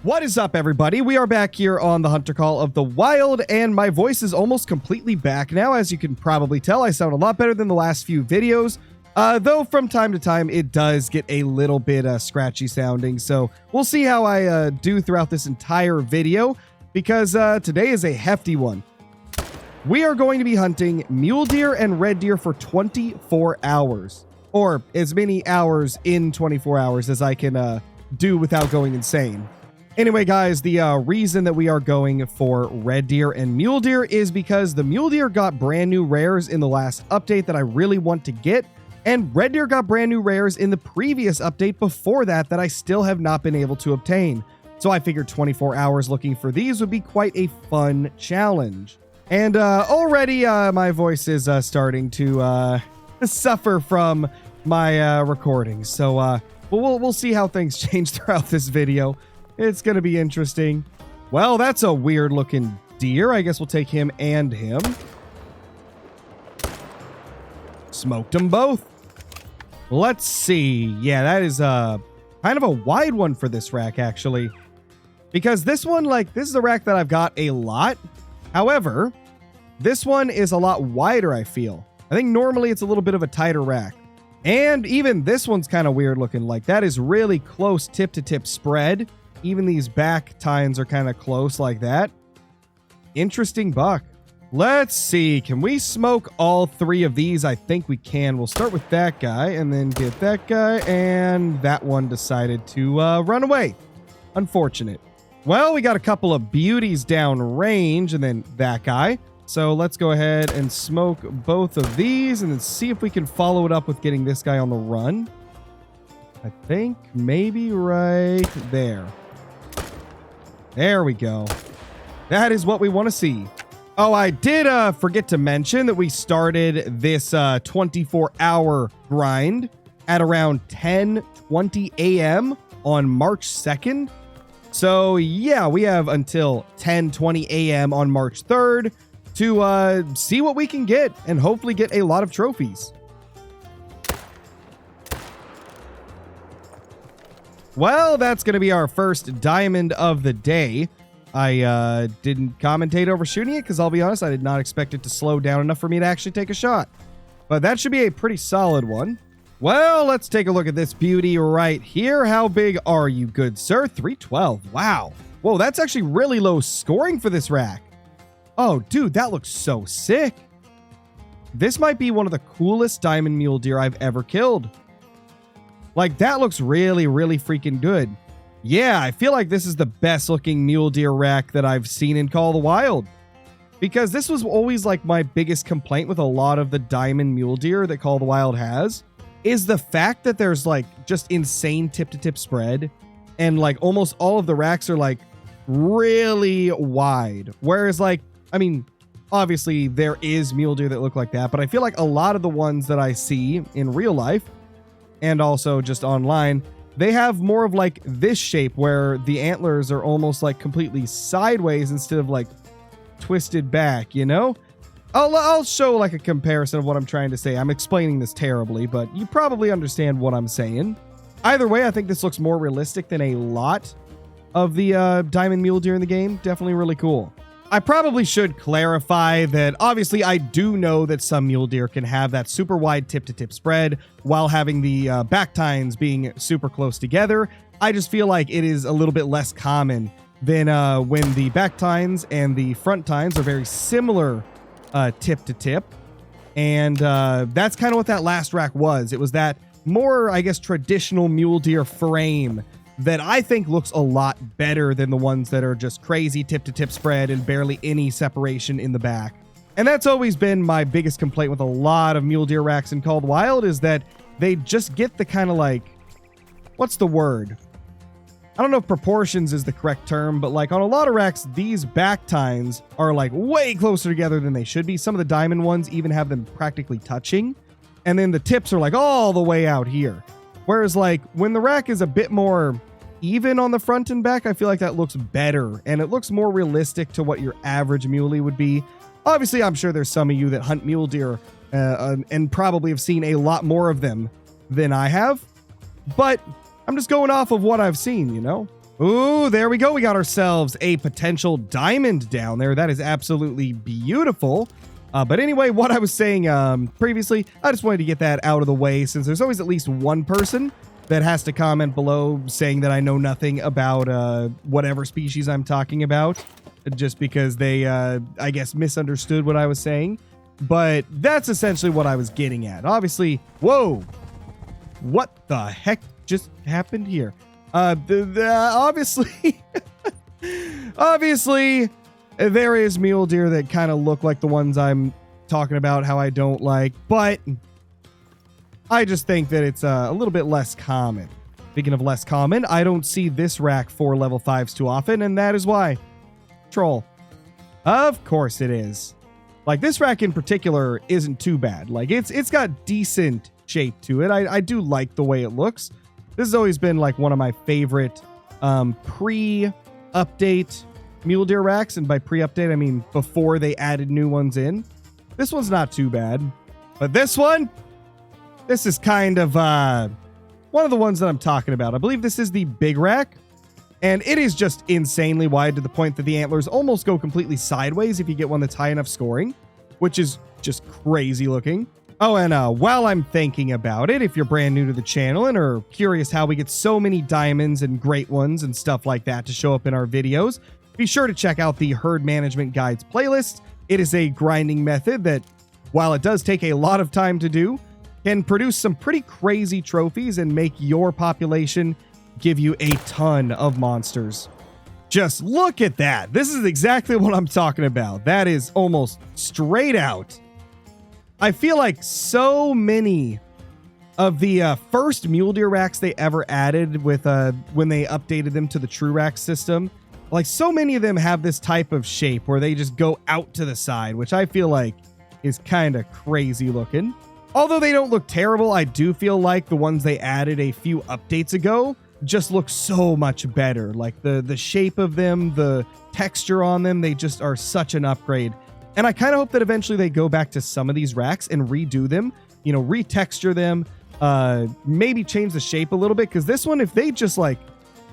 What is up, everybody? We are back here on the Hunter Call of the Wild, and my voice is almost completely back now. As you can probably tell, I sound a lot better than the last few videos, though from time to time it does get a little bit scratchy sounding, so we'll see how I do throughout this entire video, because today is a hefty one. We are going to be hunting mule deer and red deer for 24 hours, or as many hours in 24 hours as I can do without going insane. Anyway, guys, the reason that we are going for red deer and mule deer is because the mule deer got brand new rares in the last update that I really want to get, and red deer got brand new rares in the previous update before that I still have not been able to obtain. So I figured 24 hours looking for these would be quite a fun challenge. And already my voice is starting to suffer from my recordings. So we'll see how things change throughout this video. It's going to be interesting. Well, that's a weird looking deer. I guess we'll take him and him. Smoked them both. Let's see. Yeah, that is kind of a wide one for this rack, actually. Because this one, this is a rack that I've got a lot. However, this one is a lot wider, I feel. I think normally it's a little bit of a tighter rack. And even this one's kind of weird looking. That is really close tip-to-tip spread. Even these back tines are kind of close like that. Interesting buck. Let's see. Can we smoke all three of these? I think we can. We'll start with that guy and then get that guy. And that one decided to run away. Unfortunate. Well, we got a couple of beauties down range and then that guy. So let's go ahead and smoke both of these and then see if we can follow it up with getting this guy on the run. I think maybe right there. There we go. That is what we want to see. Oh, I did forget to mention that we started this 24-hour grind at around 10:20 a.m. on March 2nd. So yeah, we have until 10:20 a.m. on March 3rd to see what we can get and hopefully get a lot of trophies. Well, that's going to be our first diamond of the day. I didn't commentate over shooting it because I'll be honest, I did not expect it to slow down enough for me to actually take a shot. But that should be a pretty solid one. Well, let's take a look at this beauty right here. How big are you, good sir? 312. Wow. Whoa, that's actually really low scoring for this rack. Oh, dude, that looks so sick. This might be one of the coolest diamond mule deer I've ever killed. That looks really, really freaking good. Yeah, I feel like this is the best looking mule deer rack that I've seen in Call of the Wild. Because this was always my biggest complaint with a lot of the diamond mule deer that Call of the Wild has, is the fact that there's just insane tip-to-tip spread. And almost all of the racks are really wide. Whereas I mean, obviously there is mule deer that look like that, but I feel like a lot of the ones that I see in real life and also just online, they have more of this shape where the antlers are almost completely sideways instead of twisted back, you know? I'll show a comparison of what I'm trying to say. I'm explaining this terribly, but you probably understand what I'm saying. Either way, I think this looks more realistic than a lot of the diamond mule deer in the game. Definitely really cool. I probably should clarify that obviously I do know that some mule deer can have that super wide tip-to-tip spread while having the back tines being super close together. I just feel like it is a little bit less common than when the back tines and the front tines are very similar tip-to-tip. And that's kind of what that last rack was. It was that more, I guess, traditional mule deer frame that I think looks a lot better than the ones that are just crazy tip-to-tip spread and barely any separation in the back. And that's always been my biggest complaint with a lot of mule deer racks in Call of the Wild, is that they just get the kind of what's the word? I don't know if proportions is the correct term, but on a lot of racks, these back tines are way closer together than they should be. Some of the diamond ones even have them practically touching. And then the tips are all the way out here. Whereas when the rack is a bit more even on the front and back, I feel like that looks better and it looks more realistic to what your average muley would be. Obviously, I'm sure there's some of you that hunt mule deer and probably have seen a lot more of them than I have, but I'm just going off of what I've seen, you know? Ooh, there we go. We got ourselves a potential diamond down there. That is absolutely beautiful. But anyway, what I was saying previously, I just wanted to get that out of the way since there's always at least one person that has to comment below saying that I know nothing about whatever species I'm talking about, just because they, I guess, misunderstood what I was saying. But that's essentially what I was getting at. Obviously, whoa, what the heck just happened here? Obviously, obviously, there is mule deer that kind of look like the ones I'm talking about, how I don't like, but I just think that it's a little bit less common. Speaking of less common, I don't see this rack for level 5s too often, and that is why. Troll. Of course it is. Like, this rack in particular isn't too bad. Like, it's got decent shape to it. I do like the way it looks. This has always been like one of my favorite pre-update mule deer racks, and by pre-update I mean before they added new ones in. This one's not too bad, but this is kind of one of the ones that I'm talking about. I believe this is the big rack, and it is just insanely wide to the point that the antlers almost go completely sideways if you get one that's high enough scoring, which is just crazy looking. Oh, and while I'm thinking about it, if you're brand new to the channel and are curious how we get so many diamonds and great ones and stuff like that to show up in our videos, be sure to check out the Herd Management Guides playlist. It is a grinding method that, while it does take a lot of time to do, can produce some pretty crazy trophies and make your population give you a ton of monsters. Just look at that. This is exactly what I'm talking about. That is almost straight out. I feel like so many of the first mule deer racks they ever added with when they updated them to the true rack system, like so many of them have this type of shape where they just go out to the side, which I feel like is kind of crazy looking. Although they don't look terrible, I do feel like the ones they added a few updates ago just look so much better. Like the shape of them, the texture on them, they just are such an upgrade. And I kind of hope that eventually they go back to some of these racks and redo them, you know, retexture them, maybe change the shape a little bit. Because this one, if they just like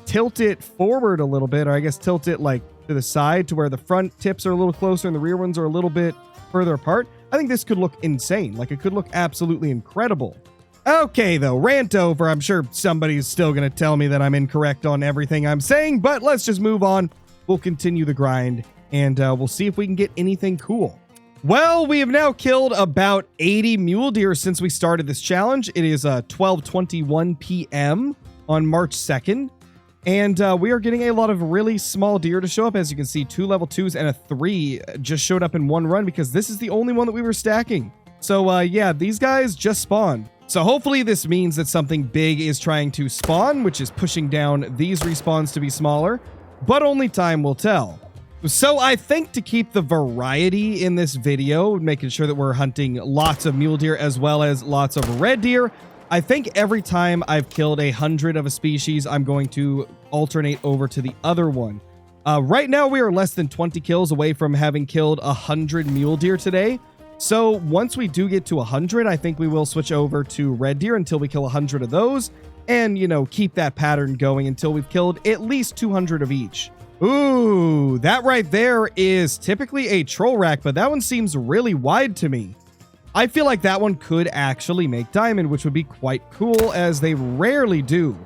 tilt it forward a little bit, or I guess tilt it like to the side to where the front tips are a little closer and the rear ones are a little bit further apart, I think this could look insane. Like, it could look absolutely incredible. Okay, though, rant over. I'm sure somebody's still going to tell me that I'm incorrect on everything I'm saying, but let's just move on. We'll continue the grind, and we'll see if we can get anything cool. Well, we have now killed about 80 mule deer since we started this challenge. It is 12:21 p.m. on March 2nd, and we are getting a lot of really small deer to show up. As you can see, 2 level 2s and a 3 just showed up in one run because this is the only one that we were stacking. So yeah, these guys just spawned. So hopefully this means that something big is trying to spawn, which is pushing down these respawns to be smaller, but only time will tell. So I think to keep the variety in this video, making sure that we're hunting lots of mule deer as well as lots of red deer, I think every time I've killed 100 of a species, I'm going to alternate over to the other one. Right now, we are less than 20 kills away from having killed 100 mule deer today. So once we do get to 100, I think we will switch over to red deer until we kill 100 of those and, you know, keep that pattern going until we've killed at least 200 of each. Ooh, that right there is typically a troll rack, but that one seems really wide to me. I feel like that one could actually make diamond, which would be quite cool, as they rarely do.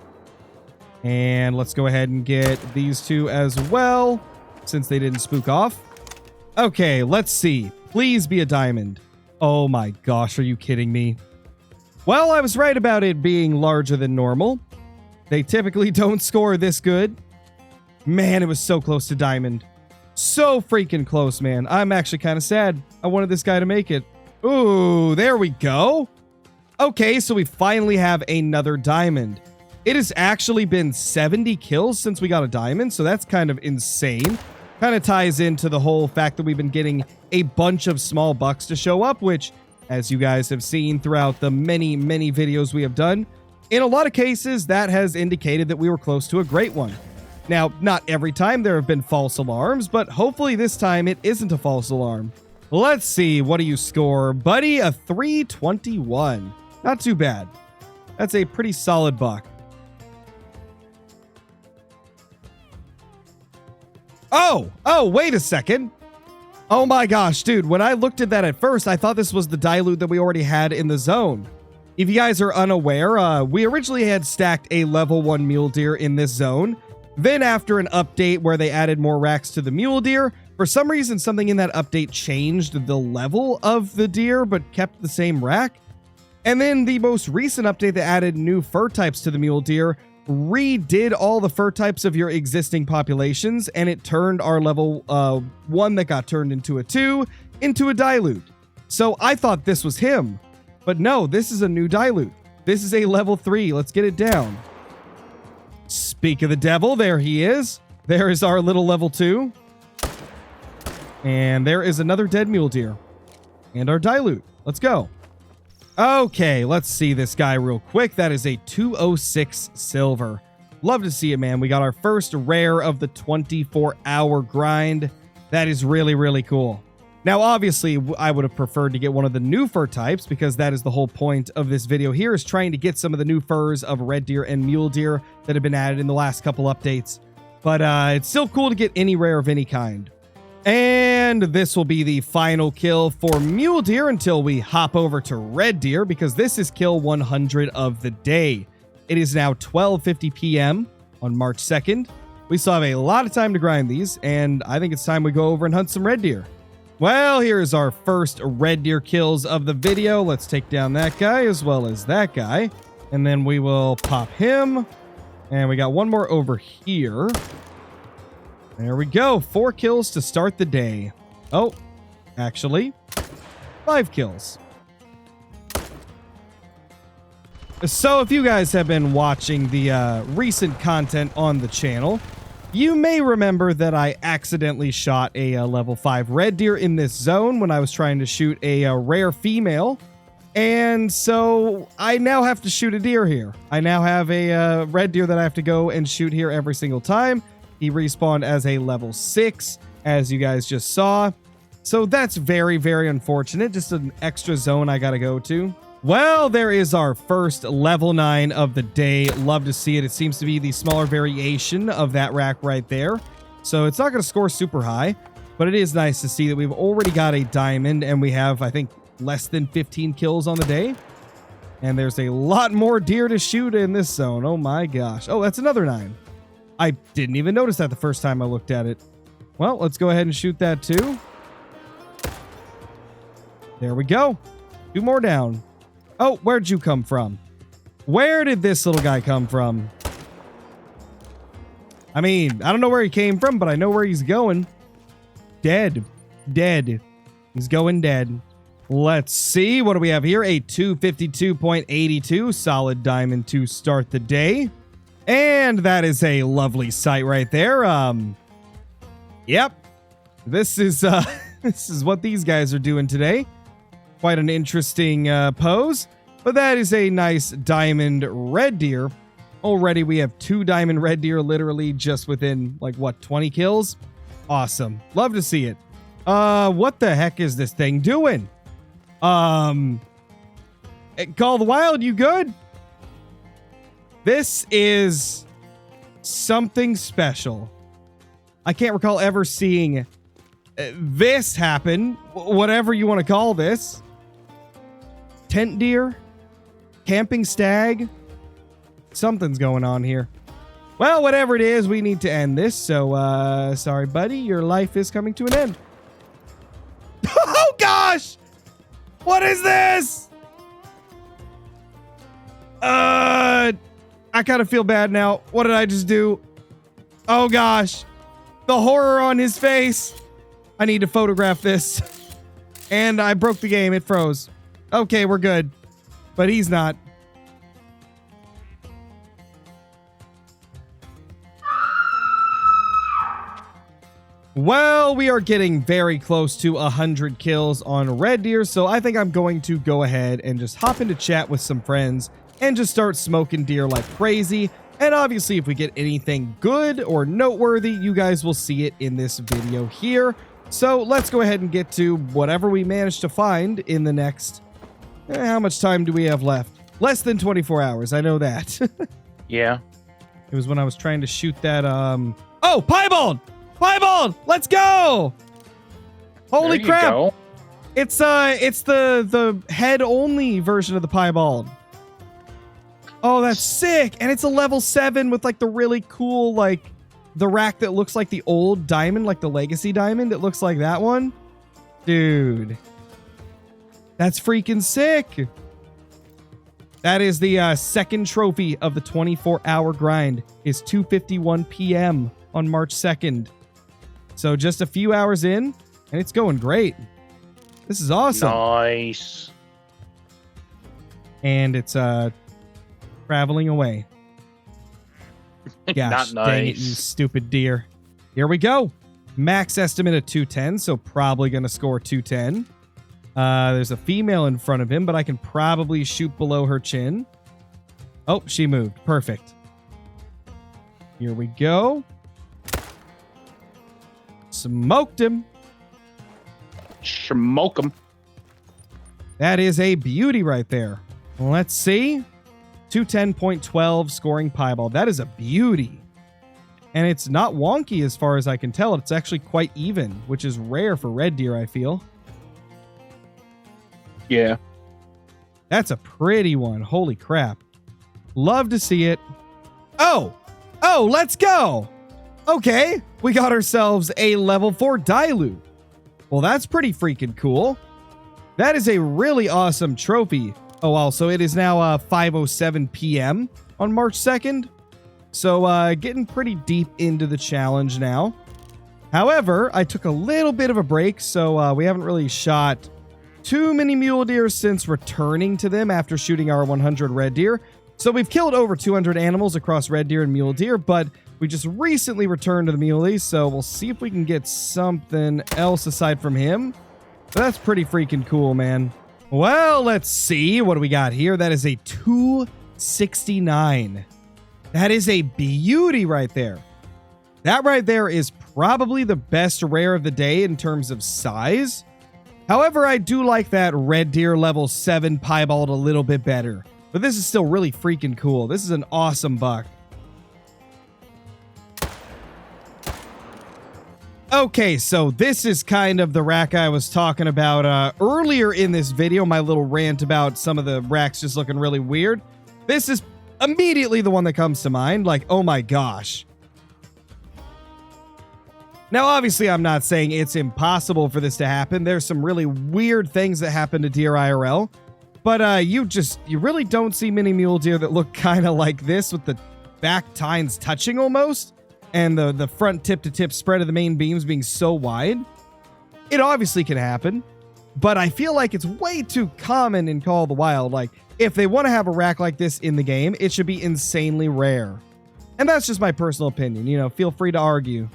And let's go ahead and get these two as well, since they didn't spook off. Okay, let's see. Please be a diamond. Oh my gosh, are you kidding me? Well, I was right about it being larger than normal. They typically don't score this good. Man, it was so close to diamond. So freaking close, man. I'm actually kind of sad. I wanted this guy to make it. Ooh, there we go. Okay, so we finally have another diamond. It has actually been 70 kills since we got a diamond, so that's kind of insane. Kind of ties into the whole fact that we've been getting a bunch of small bucks to show up, which, as you guys have seen throughout the many, many videos we have done, in a lot of cases, that has indicated that we were close to a great one. Now, not every time there have been false alarms, but hopefully this time it isn't a false alarm. Let's see, what do you score, buddy? A 321. Not too bad. That's a pretty solid buck. Oh, wait a second. Oh my gosh, dude. When I looked at that at first, I thought this was the dilute that we already had in the zone. If you guys are unaware, we originally had stacked a level 1 mule deer in this zone. Then after an update where they added more racks to the mule deer, for some reason something in that update changed the level of the deer but kept the same rack. And then the most recent update that added new fur types to the mule deer redid all the fur types of your existing populations, and it turned our level 1 that got turned into a 2 into a dilute. So I thought this was him. But no, this is a new dilute. This is a level 3. Let's get it down. Speak of the devil, there he is. There is our little level 2. And there is another dead mule deer. And our dilute. Let's go. Okay, let's see this guy real quick. That is a 206 silver. Love to see it, man. We got our first rare of the 24-hour grind. That is really, really cool. Now, obviously, I would have preferred to get one of the new fur types because that is the whole point of this video here, is trying to get some of the new furs of red deer and mule deer that have been added in the last couple updates. But it's still cool to get any rare of any kind. And this will be the final kill for mule deer until we hop over to red deer, because this is kill 100 of the day. It is now 12:50 p.m. on March 2nd. We still have a lot of time to grind these, and I think it's time we go over and hunt some red deer. Well, here's our first red deer kills of the video. Let's take down that guy as well as that guy. And then we will pop him. And we got one more over here. There we go. 4 kills to start the day. Oh, actually, 5 kills. So if you guys have been watching the recent content on the channel, you may remember that I accidentally shot a level 5 red deer in this zone when I was trying to shoot a rare female. And so I now have to shoot a deer here. I now have a red deer that I have to go and shoot here every single time. He respawned as a level 6, as you guys just saw. So that's very, very unfortunate. Just an extra zone I gotta go to. Well, there is our first level 9 of the day. Love to see it. It seems to be the smaller variation of that rack right there. So it's not going to score super high, but it is nice to see that we've already got a diamond and we have, I think, less than 15 kills on the day. And there's a lot more deer to shoot in this zone. Oh my gosh. Oh, that's another 9. I didn't even notice that the first time I looked at it. Well, let's go ahead and shoot that too. There we go. 2 more down. Oh, where'd you come from? Where did this little guy come from? I mean, I don't know where he came from, but I know where he's going. Dead. Dead. He's going dead. Let's see. What do we have here? A 252.82. Solid diamond to start the day. And that is a lovely sight right there. Yep. This is this is what these guys are doing today. Quite an interesting pose, but that is a nice diamond red deer. Already we have 2 diamond red deer literally just within, like, what, 20 kills? Awesome. Love to see it. What the heck is this thing doing? Call the Wild, you good? This is something special. I can't recall ever seeing this happen, whatever you want to call this. Tent deer? Camping stag? Something's going on here. Well, whatever it is, we need to end this. So, sorry, buddy. Your life is coming to an end. Oh, gosh! What is this? I kind of feel bad now. What did I just do? Oh, gosh. The horror on his face. I need to photograph this. And I broke the game. It froze. Okay, we're good. But he's not. Well, we are getting very close to 100 kills on red deer, so I think I'm going to go ahead and just hop into chat with some friends and just start smoking deer like crazy. And obviously, if we get anything good or noteworthy, you guys will see it in this video here. So let's go ahead and get to whatever we manage to find in the next... how much time do we have left? Less than 24 hours, I know that. Yeah. It was when I was trying to shoot that, Oh, piebald! Piebald! Let's go! Holy There you crap! go. It's the head only version of the piebald. Oh, that's sick! And it's a level 7 with like the really cool like the rack that looks like the old diamond, like the legacy diamond. It looks like that one. Dude. That's freaking sick. That is the second trophy of the 24-hour grind. Is 2:51 p.m. on March 2nd. So just a few hours in, and it's going great. This is awesome. Nice. And it's traveling away. Gosh, Not dang it, nice. you stupid deer. Here we go. Max estimate of 210, so probably going to score 210. There's a female in front of him, but I can probably shoot below her chin. Oh, she moved. Perfect. Here we go. Smoked him. Smoke 'em. That is a beauty right there. Let's see. 210.12 scoring piebald. That is a beauty. And it's not wonky as far as I can tell. It's actually quite even, which is rare for red deer, I feel. Yeah. That's a pretty one. Holy crap. Love to see it. Oh, let's go. Okay, we got ourselves a level 4 dilute. Well, that's pretty freaking cool. That is a really awesome trophy. Oh, also, it is now 5:07 p.m. on March 2nd. So getting pretty deep into the challenge now. However, I took a little bit of a break, so we haven't really shot too many mule deer since returning to them after shooting our 100 red deer. So we've killed over 200 animals across red deer and mule deer, but we just recently returned to the muleys, so we'll see if we can get something else aside from him. But that's pretty freaking cool, man. Well, let's see. What do we got here? That is a 269. That is a beauty right there. That right there is probably the best rare of the day in terms of size. However, I do like that red deer level 7 piebald a little bit better. But this is still really freaking cool. This is an awesome buck. Okay, so this is kind of the rack I was talking about earlier in this video, my little rant about some of the racks just looking really weird. This is immediately the one that comes to mind, like, oh my gosh. Now, obviously, I'm not saying it's impossible for this to happen. There's some really weird things that happen to deer IRL, but you really don't see many mule deer that look kind of like this with the back tines touching almost. And the front tip-to-tip spread of the main beams being so wide. It obviously can happen, but I feel like it's way too common in Call of the Wild. Like, if they want to have a rack like this in the game, it should be insanely rare. And that's just my personal opinion. You know, feel free to argue.